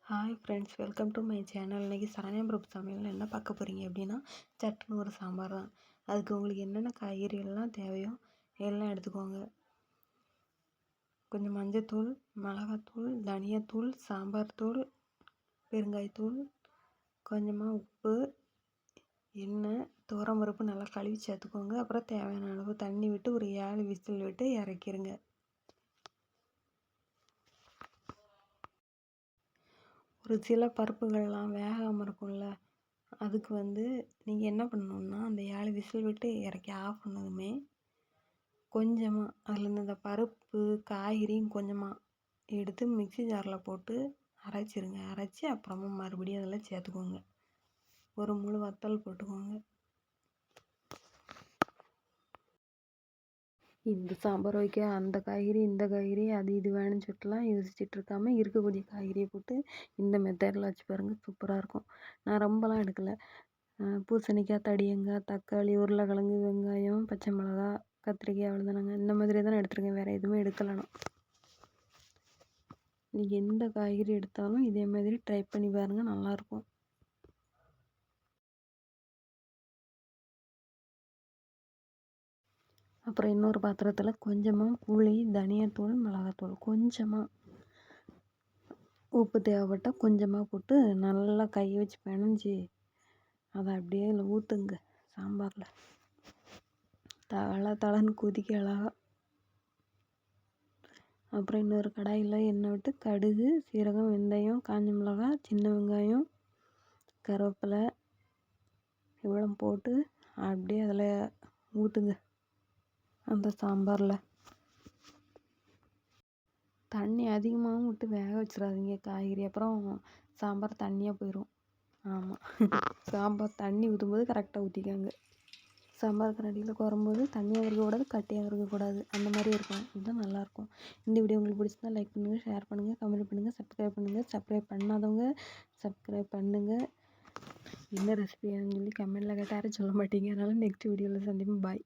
Hi friends, welcome to my channel. இன்றைக்கி சரண்யா பிரபு சமையலில் என்ன பார்க்க போகிறீங்க அப்படின்னா, சட்டுன்னு ஒரு சாம்பார் தான். அதுக்கு உங்களுக்கு என்னென்ன காய்கறிகள்லாம் தேவையோ எல்லாம் எடுத்துக்கோங்க. கொஞ்சம் மஞ்சத்தூள், மிளகாத்தூள், தனியாத்தூள், சாம்பார் தூள், பெருங்காயத்தூள், கொஞ்சமாக உப்பு, எண்ணெய், துவரம்பருப்பு நல்லா கழுவி சேர்த்துக்கோங்க. அப்புறம் தேவையான அளவு தண்ணி விட்டு ஒரு 7 விசில் விட்டு இறக்கிருங்க. ஒரு சில பருப்புகள்லாம் வேகாமல் இருக்கும்ல, அதுக்கு நீங்கள் என்ன பண்ணணுன்னா, அந்த 7 விசில் விட்டு இறக்கி ஆஃப் பண்ணதுமே கொஞ்சமாக அதுலேருந்து இந்த பருப்பு காய்கறியும் கொஞ்சமாக எடுத்து மிக்ஸி ஜாரில் போட்டு அரைச்சிருங்க. அரைச்சி அப்புறமா மறுபடியும் அதில் சேர்த்துக்கோங்க. ஒரு முழு வத்தல் போட்டுக்கோங்க. இந்த சாம்பார் வைக்க அந்த காய்கறி இந்த காய்கறி அது இது வேணும்னு சொல்லிட்டுலாம் யோசிச்சுட்டு இருக்காமல் இருக்கக்கூடிய காய்கறியை போட்டு இந்த மெத்தடில் வச்சு பாருங்கள், சூப்பராக இருக்கும். நான் ரொம்பலாம் எடுக்கலை. பூசணிக்காய், தடியங்காய், தக்காளி, உருளைக்கிழங்கு, வெங்காயம், பச்சை மிளகா, கத்திரிக்காய், அவ்வளோதானாங்க. இந்த மாதிரி தான் எடுத்துருக்கேன், வேறு எதுவுமே எடுக்கலைனா. நீங்கள் எந்த காய்கறி எடுத்தாலும் இதே மாதிரி ட்ரை பண்ணி பாருங்கள், நல்லாயிருக்கும். அப்புறம் இன்னொரு பாத்திரத்தில் கொஞ்சமாக புளி, தனியாத்தூள், மிளகாத்தூள், கொஞ்சமாக உப்பு தேவைப்பட்டால் கொஞ்சமாக போட்டு நல்லா கையை வச்சு பிணைஞ்சி அதை அப்படியே அதில் ஊற்றுங்க. சாம்பாரில் தளன்னு கொதிக்க அழகா. அப்புறம் இன்னொரு கடாயில் எண்ணெய் விட்டு கடுகு, சீரகம், வெந்தயம், காஞ்ச மிளகாய், சின்ன வெங்காயம், கருவேப்பிலை இவ்வளோ போட்டு அப்படியே அதில் ஊற்றுங்க. அந்த சாம்பாரில் தண்ணி அதிகமாகவும் விட்டு வேக வச்சிடாதீங்க காய்கறி, அப்புறம் சாம்பார் தண்ணியாக போயிடும். ஆமாம், சாம்பார் தண்ணி ஊற்றும்போது கரெக்டாக ஊற்றிக்காங்க. சாம்பார் கரண்டியில் குறம்போது தண்ணியாக இருக்கக்கூடாது, கட்டியாக இருக்கக்கூடாது, அந்த மாதிரி இருக்கும். இதுதான் நல்லாயிருக்கும். இந்த வீடியோ உங்களுக்கு பிடிச்சிருந்தா லைக் பண்ணுங்கள், ஷேர் பண்ணுங்கள், கமெண்ட் பண்ணுங்கள், சப்ஸ்கிரைப் பண்ணுங்கள். சப்ஸ்கிரைப் பண்ணாதவங்க சப்ஸ்கிரைப் பண்ணுங்கள். என்ன ரெசிபி சொல்லி கமெண்டில் கேட்டால் யாரும் சொல்ல மாட்டீங்க. அதனால் நெக்ஸ்ட் வீடியோவில் சந்திப்போம். பாய்.